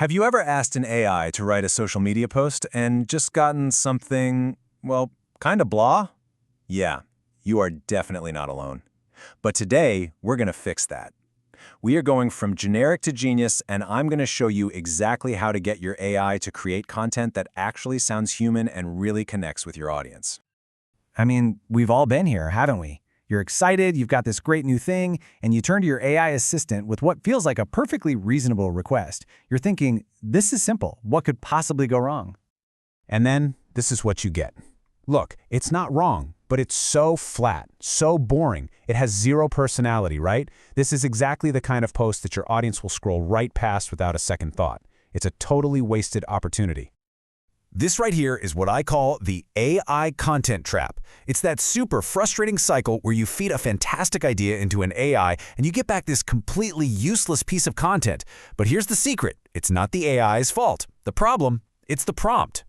Have you ever asked an AI to write a social media post and just gotten something, well, kind of blah? Yeah, you are definitely not alone. But today, we're going to fix that. We are going from generic to genius, and I'm going to show you exactly how to get your AI to create content that actually sounds human and really connects with your audience. I mean, we've all been here, haven't we? You're excited, you've got this great new thing, and you turn to your AI assistant with what feels like a perfectly reasonable request. You're thinking, this is simple. What could possibly go wrong? And then this is what you get. Look, it's not wrong, but it's so flat, so boring. It has zero personality, right? This is exactly the kind of post that your audience will scroll right past without a second thought. It's a totally wasted opportunity. This right here is what I call the AI content trap. It's that super frustrating cycle where you feed a fantastic idea into an AI and you get back this completely useless piece of content. But here's the secret. It's not the AI's fault. The problem, it's the prompt.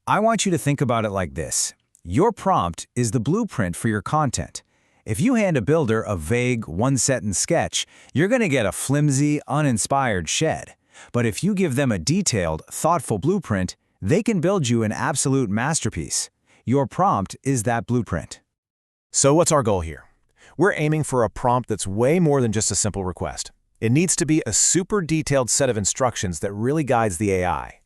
I want you to think about it like this. Your prompt is the blueprint for your content. If you hand a builder a vague, one-sentence sketch, you're going to get a flimsy, uninspired shed. But if you give them a detailed, thoughtful blueprint, they can build you an absolute masterpiece. Your prompt is that blueprint. So what's our goal here? We're aiming for a prompt that's way more than just a simple request. It needs to be a super detailed set of instructions that really guides the AI.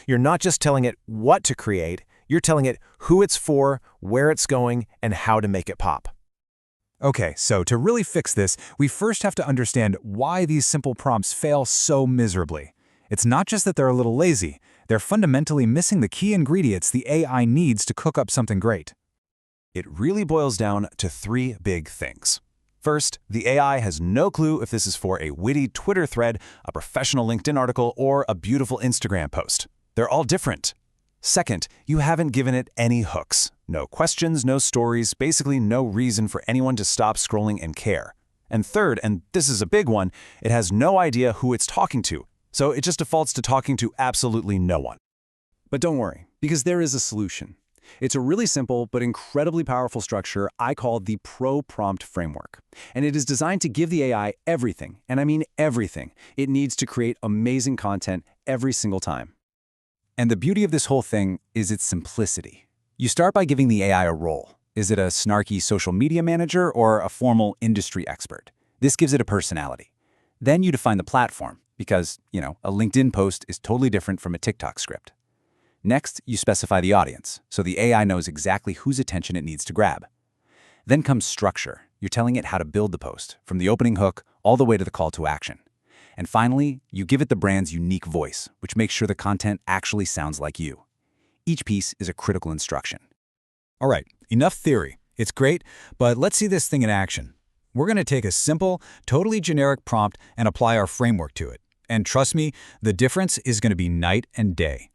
You're not just telling it what to create, you're telling it who it's for, where it's going, and how to make it pop. Okay, so to really fix this, we first have to understand why these simple prompts fail so miserably. It's not just that they're a little lazy, they're fundamentally missing the key ingredients the AI needs to cook up something great. It really boils down to three big things. First, the AI has no clue if this is for a witty Twitter thread, a professional LinkedIn article, or a beautiful Instagram post. They're all different. Second, you haven't given it any hooks. No questions, no stories, basically no reason for anyone to stop scrolling and care. And third, and this is a big one, it has no idea who it's talking to. So it just defaults to talking to absolutely no one. But don't worry, because there is a solution. It's a really simple but incredibly powerful structure I call the Pro-Prompt Framework. And it is designed to give the AI everything, and I mean everything, it needs to create amazing content every single time. And the beauty of this whole thing is its simplicity. You start by giving the AI a role. Is it a snarky social media manager or a formal industry expert? This gives it a personality. Then you define the platform. Because, a LinkedIn post is totally different from a TikTok script. Next, you specify the audience, so the AI knows exactly whose attention it needs to grab. Then comes structure. You're telling it how to build the post, from the opening hook all the way to the call to action. And finally, you give it the brand's unique voice, which makes sure the content actually sounds like you. Each piece is a critical instruction. All right, enough theory. It's great, but let's see this thing in action. We're going to take a simple, totally generic prompt and apply our framework to it. And trust me, the difference is going to be night and day.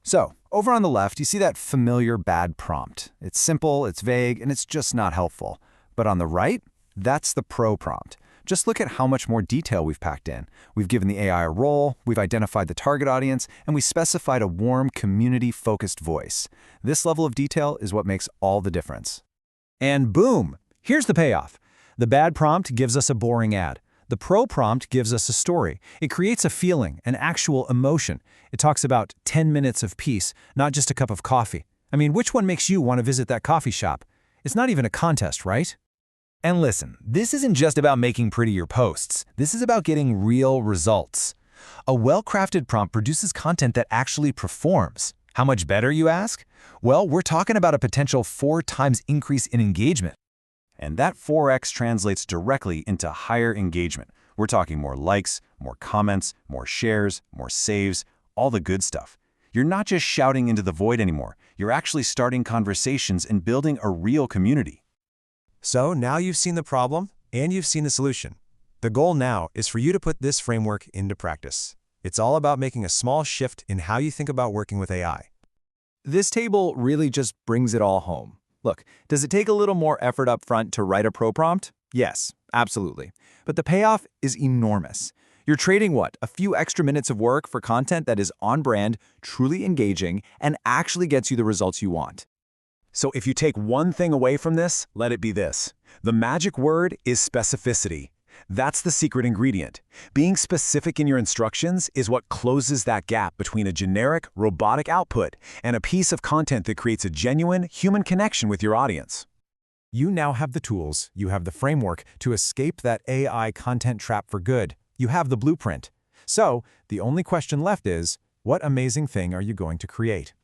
So, over on the left, you see that familiar bad prompt. It's simple, it's vague, and it's just not helpful. But on the right, that's the pro prompt. Just look at how much more detail we've packed in. We've given the AI a role, we've identified the target audience, and we specified a warm, community-focused voice. This level of detail is what makes all the difference. And boom! Here's the payoff. The bad prompt gives us a boring ad. The pro prompt gives us a story. It creates a feeling, an actual emotion. It talks about 10 minutes of peace, not just a cup of coffee. I mean, which one makes you want to visit that coffee shop? It's not even a contest, right? And listen, this isn't just about making prettier posts. This is about getting real results. A well-crafted prompt produces content that actually performs. How much better, you ask? Well, we're talking about a potential 4 times increase in engagement. And that 4x translates directly into higher engagement. We're talking more likes, more comments, more shares, more saves, all the good stuff. You're not just shouting into the void anymore. You're actually starting conversations and building a real community. So now you've seen the problem and you've seen the solution. The goal now is for you to put this framework into practice. It's all about making a small shift in how you think about working with AI. This table really just brings it all home. Look, does it take a little more effort up front to write a pro prompt? Yes, absolutely. But the payoff is enormous. You're trading what? A few extra minutes of work for content that is on brand, truly engaging, and actually gets you the results you want. So if you take one thing away from this, let it be this. The magic word is specificity. That's the secret ingredient. Being specific in your instructions is what closes that gap between a generic, robotic output and a piece of content that creates a genuine, human connection with your audience. You now have the tools, you have the framework to escape that AI content trap for good. You have the blueprint. So, the only question left is, what amazing thing are you going to create?